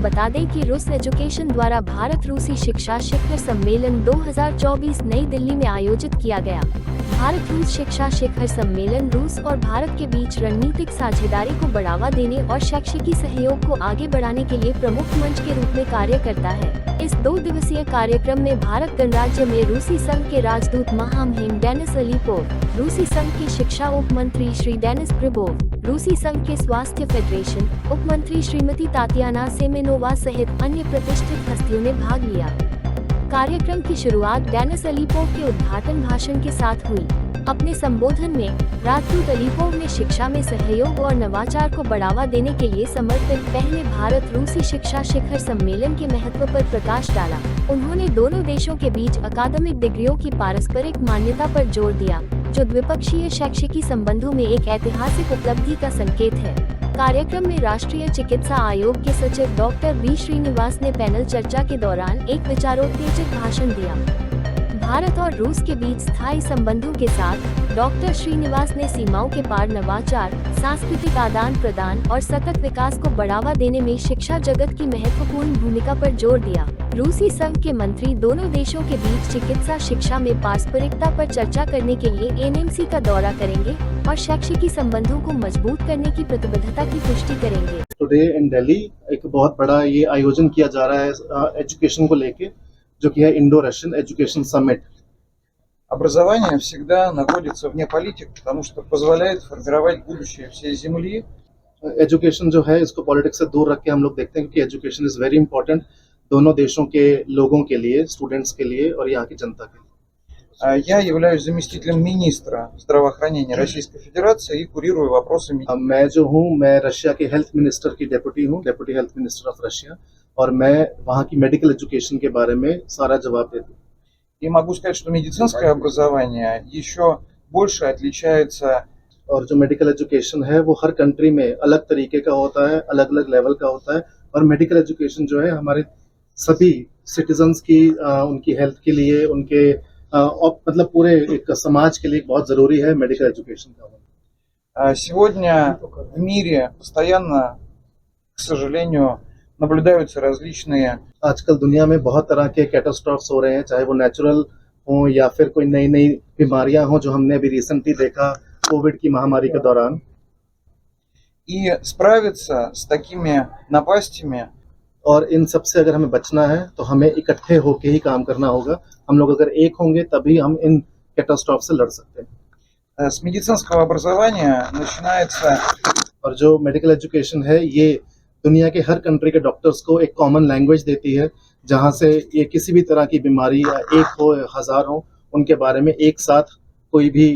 बता दें कि रूस एजुकेशन द्वारा भारत रूसी शिक्षा शिखर सम्मेलन 2024 नई दिल्ली में आयोजित किया गया। भारत रूस शिक्षा शिखर सम्मेलन रूस और भारत के बीच रणनीतिक साझेदारी को बढ़ावा देने और शैक्षिकी सहयोग को आगे बढ़ाने के लिए प्रमुख मंच के रूप में कार्य करता है। इस 2 दिवसीय कार्यक्रम में भारत गणराज्य में रूसी संघ के राजदूत महामहिम डेनिस अलीपोव, रूसी संघ के शिक्षा उप मंत्री श्री डेनिस प्रिबोव, रूसी संघ के स्वास्थ्य फेडरेशन उप मंत्री श्रीमती तातियाना सेमेनोवा सहित अन्य प्रतिष्ठित हस्तियों ने भाग लिया। कार्यक्रम की शुरुआत डेनिस अलीपोव के उद्घाटन भाषण के साथ हुई। अपने संबोधन में राजदूत अलीपोव ने शिक्षा में सहयोग और नवाचार को बढ़ावा देने के लिए समर्पित पहले भारत रूसी शिक्षा शिखर सम्मेलन के महत्व पर प्रकाश डाला। उन्होंने दोनों देशों के बीच अकादमिक डिग्रियों की पारस्परिक मान्यता पर जोर दिया, जो द्विपक्षीय शैक्षिकी संबंधों में एक ऐतिहासिक उपलब्धि का संकेत है। कार्यक्रम में राष्ट्रीय चिकित्सा आयोग के सचिव डॉक्टर बी श्रीनिवास ने पैनल चर्चा के दौरान एक विचारोत्तेजक भाषण दिया। भारत और रूस के बीच स्थायी संबंधों के साथ डॉक्टर श्रीनिवास ने सीमाओं के पार नवाचार, सांस्कृतिक आदान प्रदान और सतत विकास को बढ़ावा देने में शिक्षा जगत की महत्वपूर्ण भूमिका पर जोर दिया। रूसी संघ के मंत्री दोनों देशों के बीच चिकित्सा शिक्षा में पारस्परिकता पर चर्चा करने के लिए एनएमसी का दौरा करेंगे और शैक्षिकी संबंधों को मजबूत करने की प्रतिबद्धता की पुष्टि करेंगे। टुडे इन दिल्ली एक बहुत बड़ा ये आयोजन किया जा रहा है एजुकेशन को लेके, जो कि है इंडो-रशियन एजुकेशन समिट। Образование всегда находится вне политик, потому что позволяет формировать будущее всей Земли. एजुकेशन जो है इसको पॉलिटिक्स से दूर रख के हम लोग देखते हैं कि एजुकेशन इज वेरी इंपॉर्टेंट दोनों देशों के लोगों के लिए, स्टूडेंट्स के लिए और यहाँ की जनता के लिए। Я являюсь заместителем министра здравоохранения Российской Федерации и курирую вопросы मैं जो हूँ, मैं रशिया के हेल्थ मिनिस्टर की डेप्यूटी हूँ, deputy health minister of Russia, और मैं वहाँ की मेडिकल एजुकेशन के बारे में सारा जवाब देती हूँ। И могу сказать, что медицинское образование еще больше отличается. और जो मेडिकल एजुकेशन है वो हर कंट्री में अलग तरीके का होता है, अलग अलग लेवल का होता है, और मेडिकल एजुकेशन जो है हमारे सभी सिटीजन्स की उनकी हेल्थ के लिए, उनके मतलब पूरे एक समाज के लिए बहुत जरूरी है मेडिकल एजुकेशन का होना। Сегодня в мире постоянно, к सожалению, наблюдаются различные. आजकल दुनिया में बहुत तरह के कैटास्ट्रॉफ्स हो रहे हैं, चाहे वो नेचुरल हो या फिर कोई नई नई बीमारियां हो, जो हमने अभी रिसेंटली देखा कोविड की महामारी के दौरान। И справиться с такими напастями, और इन सब से अगर हमें बचना है तो हमें इकट्ठे होके ही काम करना होगा। हम लोग अगर एक होंगे तभी हम इन कैटास्ट्रॉफ से लड़ सकते हैं। с медицинского образования начинается. और जो मेडिकल एजुकेशन है ये दुनिया के हर कंट्री के डॉक्टर्स को एक कॉमन लैंग्वेज देती है, जहाँ से ये किसी भी तरह की बीमारी या एक हो या हजार हो, उनके बारे में एक साथ कोई भी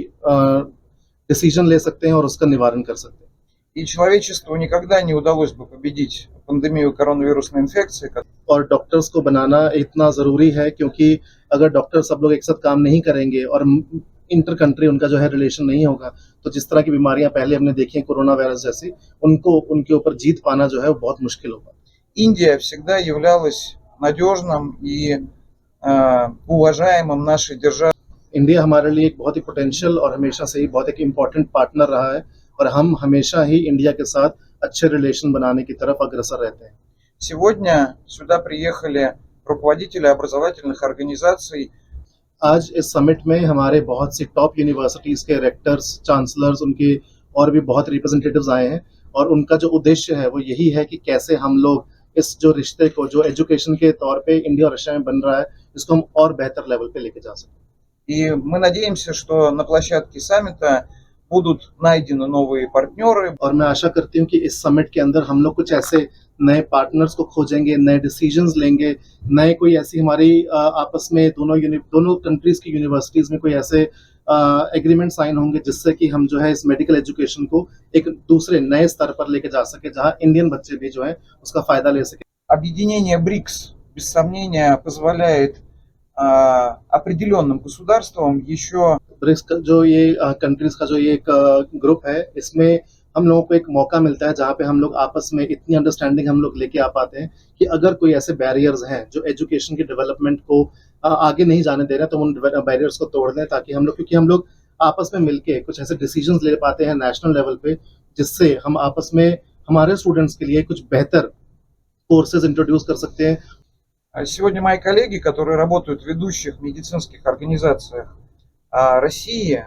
डिसीजन ले सकते हैं और उसका निवारण कर सकते हैं। И человечеству никогда не удалось бы победить пандемию коронавирусной инфекции. और डॉक्टर्स को बनाना इतना ज़रूरी है, क्योंकि अगर डॉक्टर सब लोग एक साथ काम नहीं करेंगे और इंटर कंट्री उनका जो है रिलेशन नहीं होगा, तो जिस तरह की बीमारियां पहले हमने देखी हैं, कोरोना वायरस जैसी, उनको उनके ऊपर जीत पाना जो है वो बहुत मुश्किल होगा। Индия всегда являлась надежным и уважаемым нашей державой. इंडिया हमारे लिए एक बहुत ही पोटेंशियल और हमेशा से ही बहुत एक इम्पोर्टेंट पार्टनर रहा है, और हम हमेशा ही इंडिया के साथ अच्छे रिलेशन बनाने की तरफ अग्रसर रहते हैं। Сегодня сюда приехали руководители образовательных организаций. आज इस समिट में हमारे बहुत सी टॉप यूनिवर्सिटीज़ के रेक्टर्स, चांसलर्स, उनके और भी बहुत रिप्रेजेंटेटिव्स आए हैं, और उनका जो उद्देश्य है वो यही है कि कैसे हम लोग इस जो रिश्ते को, जो एजुकेशन के तौर पे इंडिया और रशिया में बन रहा है, इसको हम और बेहतर लेवल पे लेके जा सकें। И мы надеемся, что на площадке саммита будут найдены новые партнеры. और मैं आशा करती हूँ कि इस समिट के अंदर हम लोग कुछ ऐसे नए पार्टनर्स को खोजेंगे, नए डिसीजंस लेंगे, नए कोई ऐसी हमारी आपस में दोनों कंट्रीज की यूनिवर्सिटीज़ में कोई ऐसे एग्रीमेंट साइन होंगे, जिससे कि हम जो है इस मेडिकल एजुकेशन को एक दूसरे नए स्तर पर लेके जा सके, जहाँ इंडियन बच्चे भी जो है उसका फ़ायदा ले सके। Объединение БРИКС, без сомнения, позволяет определенным государствам еще. ब्रिक्स का जो ये कंट्रीज का जो ये एक ग्रुप है, इसमें हम लोगों को एक मौका मिलता है जहाँ पे हम लोग आपस में इतनी अंडरस्टैंडिंग हम लोग लेके आ पाते हैं कि अगर कोई ऐसे बैरियर्स हैं जो एजुकेशन की डेवलपमेंट को आगे नहीं जाने दे रहे हैं, तो उन बैरियर्स को तोड़ दें, ताकि हम लोग, क्योंकि हम लोग आपस में मिलके कुछ ऐसे डिसीजंस ले पाते हैं नेशनल लेवल पे, जिससे हम आपस में हमारे स्टूडेंट्स के लिए कुछ बेहतर कोर्सेज इंट्रोड्यूस कर सकते हैं। Сегодня мои коллеги, которые работают в ведущих медицинских организациях России,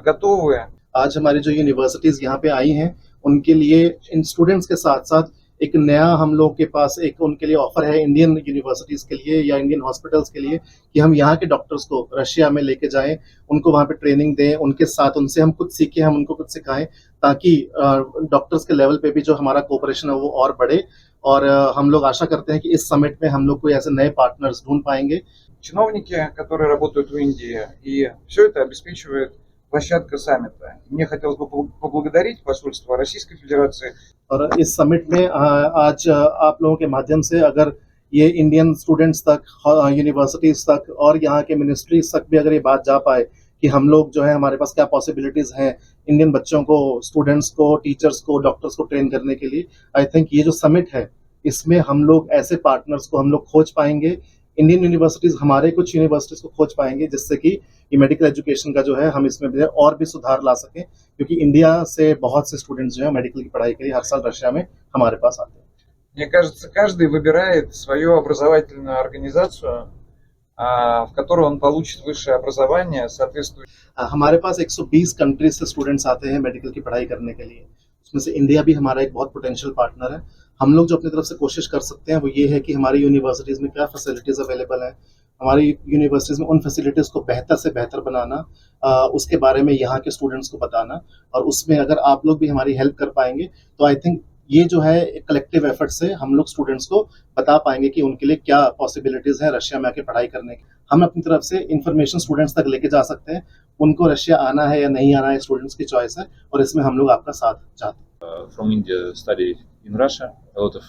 готовы आज हमारी जो यूनिवर्सिटीज यहाँ पे आई हैं उनके लिए इन स्टूडेंट्स के साथ साथ एक नया हम लोग के पास एक उनके लिए ऑफर है इंडियन यूनिवर्सिटीज के लिए या इंडियन हॉस्पिटल्स के लिए कि हम यहाँ के डॉक्टर्स को रशिया में लेके जाएं, उनको वहाँ पे ट्रेनिंग दें, उनके साथ उनसे हम कुछ सीखें, हम उनको कुछ सिखाएं ताकि डॉक्टर्स के लेवल पे भी जो हमारा कोऑपरेशन है वो और बढ़े। और हम लोग आशा करते हैं कि इस समिट में हम लोग कोई ऐसे नए पार्टनर्स ढूंढ पाएंगे। чиновники, которые работают в Индии, и все это обеспечивает площадка саммита. Мне хотелось бы поблагодарить посольство Российской Федерации. और इस समिट में आज आप लोगों के माध्यम से अगर ये इंडियन स्टूडेंट्स तक, यूनिवर्सिटीज तक और यहाँ के मिनिस्ट्रीज तक भी अगर ये बात जा पाए कि हम लोग जो है हमारे पास क्या पॉसिबिलिटीज हैं इंडियन बच्चों को, स्टूडेंट्स को, टीचर्स को, डॉक्टर्स को ट्रेन करने के लिए, आई थिंक ये जो समिट है इसमें हम लोग ऐसे पार्टनर्स को हम लोग खोज पाएंगे। इंडियन यूनिवर्सिटीज हमारे कुछ यूनिवर्सिटीज को खोज पाएंगे जिससे कि ये मेडिकल एजुकेशन का जो है हम इसमें भी और भी सुधार ला सकें, क्योंकि इंडिया से बहुत से स्टूडेंट्स जो है मेडिकल की पढ़ाई के लिए हर साल रशिया में हमारे पास आते हैं। Мне кажется, каждый выбирает свою образовательную организацию, в которой он получит высшее образование, соответствующее. हमारे पास 120 कंट्रीज से स्टूडेंट्स आते हैं मेडिकल की पढ़ाई करने के लिए, उसमें से इंडिया भी हमारा एक बहुत पोटेंशियल पार्टनर है। हम लोग जो अपनी तरफ से कोशिश कर सकते हैं वो ये है कि हमारी यूनिवर्सिटीज़ में क्या फैसिलिटीज़ अवेलेबल हैं, हमारी यूनिवर्सिटीज़ में उन फैसिलिटीज़ को बेहतर से बेहतर बनाना, उसके बारे में यहाँ के स्टूडेंट्स को बताना, और उसमें अगर आप लोग भी हमारी हेल्प कर पाएंगे तो आई थिंक ये जो है कलेक्टिव एफर्ट से हम लोग स्टूडेंट्स को बता पाएंगे कि उनके लिए क्या पॉसिबिलिटीज़ हैं रशिया में आके पढ़ाई करने की। हम अपनी तरफ से इंफॉर्मेशन स्टूडेंट्स तक लेके जा सकते हैं, उनको रशिया आना है या नहीं आना है स्टूडेंट्स की चॉइस है, और इसमें हम लोग आपका साथ चाहते हैं। From India study in Russia. A lot of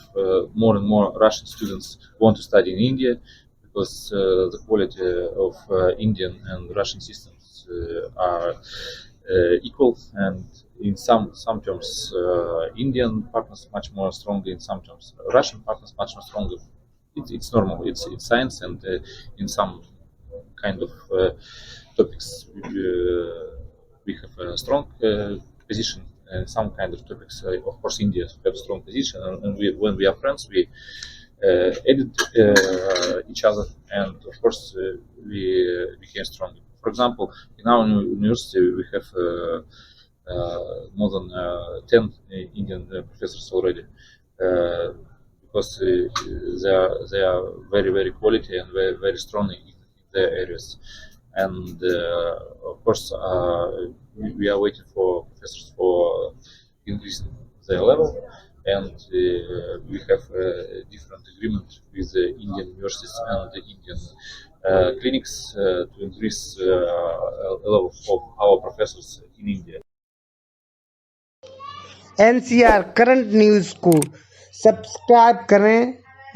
more and more Russian students want to study in India because the quality of Indian and Russian systems are equal, and in some terms Indian partners much more stronger, in some terms Russian partners much more stronger. It's normal. It's science, and in some kind of topics we have a strong position. And some kind of topics, of course, India have a strong position, and when we are friends, we edit each other, and of course, we became stronger. For example, in our university, we have more than 10 Indian professors already, because they are very, very quality and very, very strong in their areas. And of course, we are waiting for professors for increasing their level, and we have a different agreement with the Indian universities and the Indian clinics to increase level of our professors in India. NCR current news को subscribe करें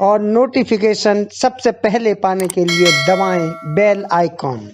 और notification सबसे पहले पाने के लिए दबाएं bell icon.